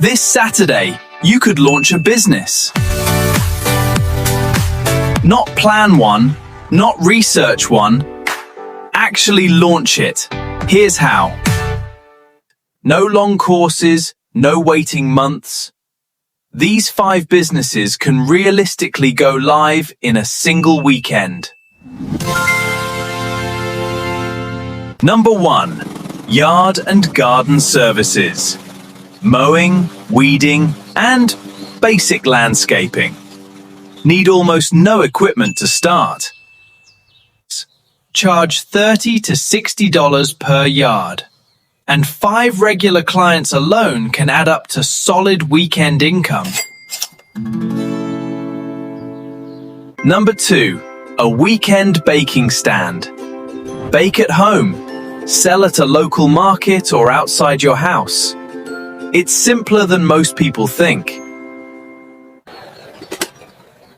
This Saturday, you could launch a business. Not plan one, not research one, actually launch it. Here's how. No long courses, no waiting months. These 5 businesses can realistically go live in a single weekend. Number 1. Yard and garden services. Mowing, weeding, and basic landscaping. Need almost no equipment to start. Charge $30 to $60 per yard. And 5 regular clients alone can add up to solid weekend income. Number 2. A weekend baking stand. Bake at home. Sell at a local market or outside your house. It's simpler than most people think.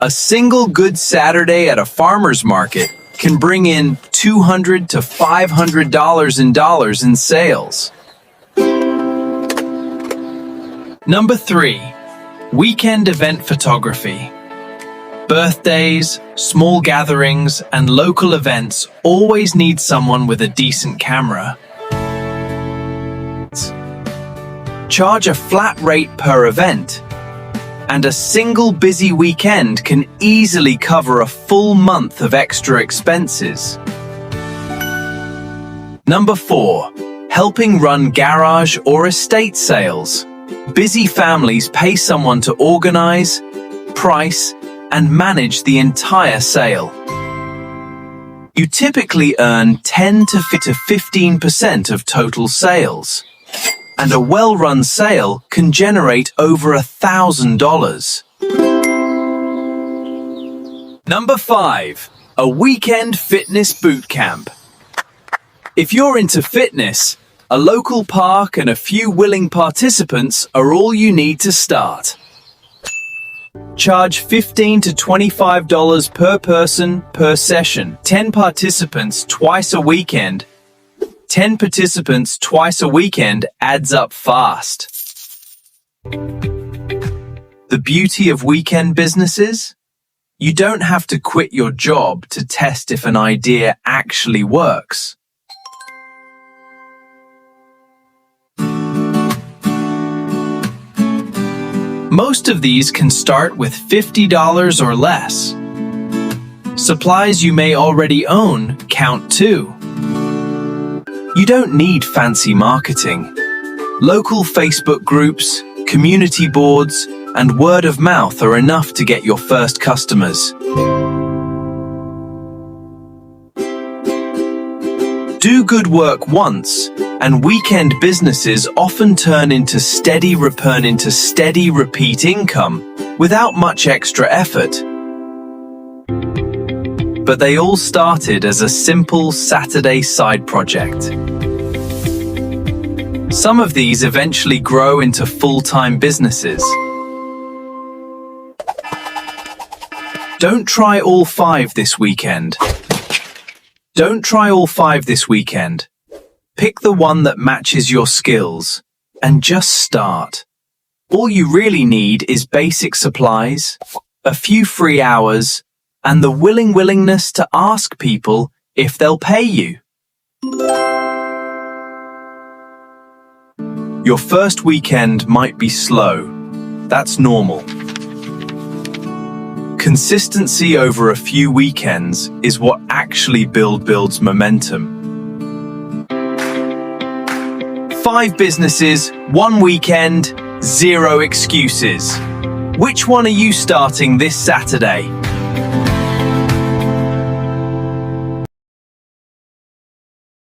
A single good Saturday at a farmer's market can bring in $200 to $500 in sales. Number 3. Weekend event photography. Birthdays, small gatherings, and local events always need someone with a decent camera. Charge a flat rate per event, and a single busy weekend can easily cover a full month of extra expenses. Number 4. Helping run garage or estate sales. Busy families pay someone to organize, price, and manage the entire sale. You typically earn 10 to 15% of total sales, and a well-run sale can generate over $1,000. Number 5. A weekend fitness boot camp. If you're into fitness, a local park and a few willing participants are all you need to start. Charge $15 to $25 per person per session. 10 participants twice a weekend. 10 participants twice a weekend adds up fast. The beauty of weekend businesses? You don't have to quit your job to test if an idea actually works. Most of these can start with $50 or less. Supplies you may already own count too. You don't need fancy marketing. Local Facebook groups, community boards, and word of mouth are enough to get your first customers. Do good work once, and weekend businesses often turn into steady repeat income without much extra effort. But they all started as a simple Saturday side project. Some of these eventually grow into full-time businesses. Don't try all 5 this weekend. Don't try all 5 this weekend. Pick the one that matches your skills and just start. All you really need is basic supplies, a few free hours, and the willingness to ask people if they'll pay you. Your first weekend might be slow. That's normal. Consistency over a few weekends is what actually builds momentum. 5 businesses, 1 weekend, 0 excuses. Which one are you starting this Saturday?